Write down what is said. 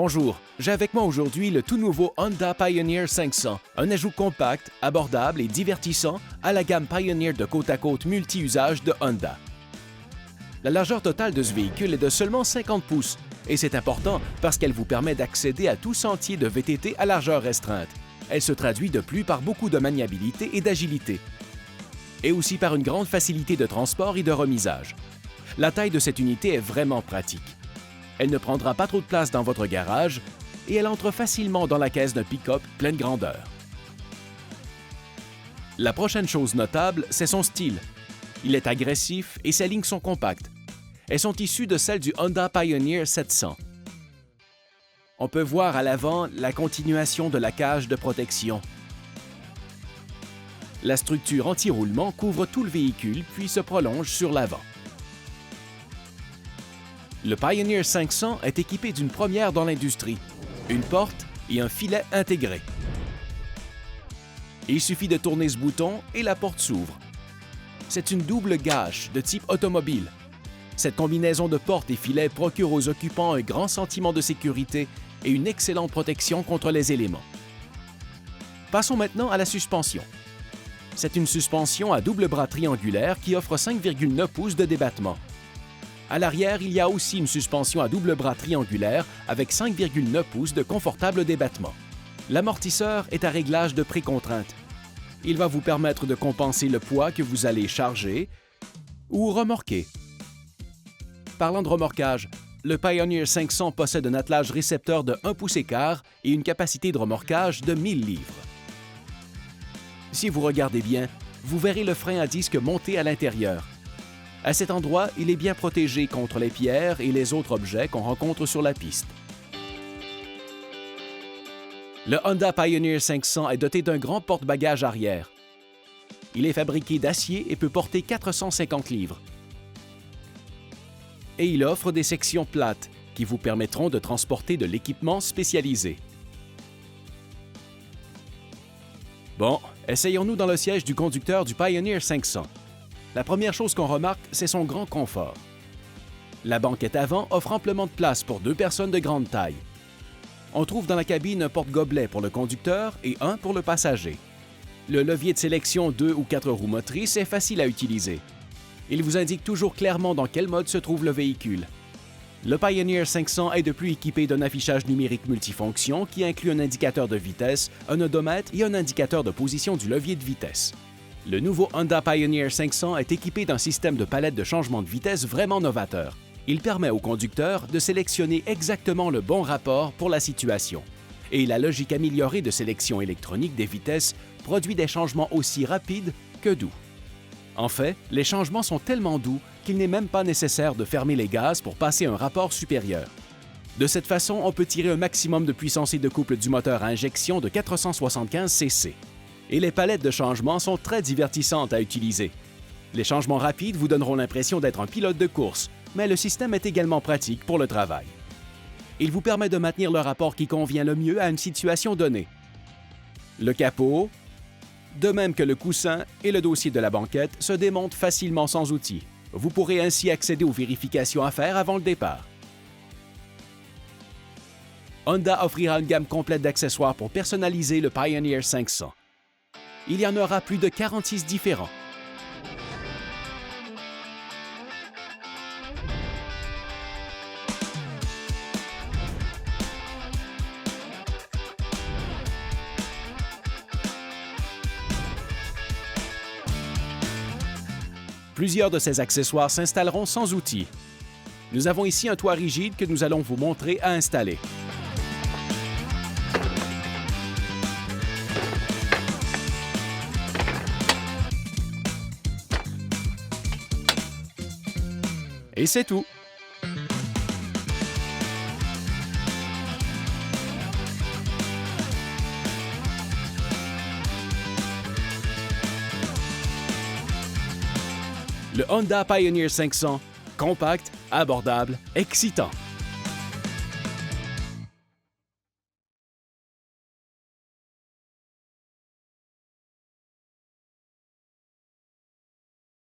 Bonjour, j'ai avec moi aujourd'hui le tout nouveau Honda Pioneer 500, un ajout compact, abordable et divertissant à la gamme Pioneer de côte-à-côte multi-usage de Honda. La largeur totale de ce véhicule est de seulement 50 pouces, et c'est important parce qu'elle vous permet d'accéder à tout sentier de VTT à largeur restreinte. Elle se traduit de plus par beaucoup de maniabilité et d'agilité, et aussi par une grande facilité de transport et de remisage. La taille de cette unité est vraiment pratique. Elle ne prendra pas trop de place dans votre garage et elle entre facilement dans la caisse d'un pick-up pleine grandeur. La prochaine chose notable, c'est son style. Il est agressif et ses lignes sont compactes. Elles sont issues de celles du Honda Pioneer 700. On peut voir à l'avant la continuation de la cage de protection. La structure anti-roulement couvre tout le véhicule puis se prolonge sur l'avant. Le Pioneer 500 est équipé d'une première dans l'industrie, une porte et un filet intégrés. Il suffit de tourner ce bouton et la porte s'ouvre. C'est une double gâche de type automobile. Cette combinaison de porte et filet procure aux occupants un grand sentiment de sécurité et une excellente protection contre les éléments. Passons maintenant à la suspension. C'est une suspension à double bras triangulaire qui offre 5,9 pouces de débattement. À l'arrière, il y a aussi une suspension à double bras triangulaire avec 5,9 pouces de confortable débattement. L'amortisseur est à réglage de précontrainte. Il va vous permettre de compenser le poids que vous allez charger ou remorquer. Parlant de remorquage, le Pioneer 500 possède un attelage récepteur de 1,25 pouces et une capacité de remorquage de 1000 livres. Si vous regardez bien, vous verrez le frein à disque monté à l'intérieur. À cet endroit, il est bien protégé contre les pierres et les autres objets qu'on rencontre sur la piste. Le Honda Pioneer 500 est doté d'un grand porte-bagages arrière. Il est fabriqué d'acier et peut porter 450 livres. Et il offre des sections plates qui vous permettront de transporter de l'équipement spécialisé. Bon, essayons-nous dans le siège du conducteur du Pioneer 500. La première chose qu'on remarque, c'est son grand confort. La banquette avant offre amplement de place pour 2 personnes de grande taille. On trouve dans la cabine un porte-gobelet pour le conducteur et un pour le passager. Le levier de sélection 2 ou 4 roues motrices est facile à utiliser. Il vous indique toujours clairement dans quel mode se trouve le véhicule. Le Pioneer 500 est de plus équipé d'un affichage numérique multifonction qui inclut un indicateur de vitesse, un odomètre et un indicateur de position du levier de vitesse. Le nouveau Honda Pioneer 500 est équipé d'un système de palette de changement de vitesse vraiment novateur. Il permet au conducteur de sélectionner exactement le bon rapport pour la situation. Et la logique améliorée de sélection électronique des vitesses produit des changements aussi rapides que doux. En fait, les changements sont tellement doux qu'il n'est même pas nécessaire de fermer les gaz pour passer un rapport supérieur. De cette façon, on peut tirer un maximum de puissance et de couple du moteur à injection de 475 cc. Et les palettes de changement sont très divertissantes à utiliser. Les changements rapides vous donneront l'impression d'être un pilote de course, mais le système est également pratique pour le travail. Il vous permet de maintenir le rapport qui convient le mieux à une situation donnée. Le capot, de même que le coussin et le dossier de la banquette, se démontent facilement sans outil. Vous pourrez ainsi accéder aux vérifications à faire avant le départ. Honda offrira une gamme complète d'accessoires pour personnaliser le Pioneer 500. Il y en aura plus de 46 différents. Plusieurs de ces accessoires s'installeront sans outil. Nous avons ici un toit rigide que nous allons vous montrer à installer. Et c'est tout. Le Honda Pioneer 500, compact, abordable, excitant.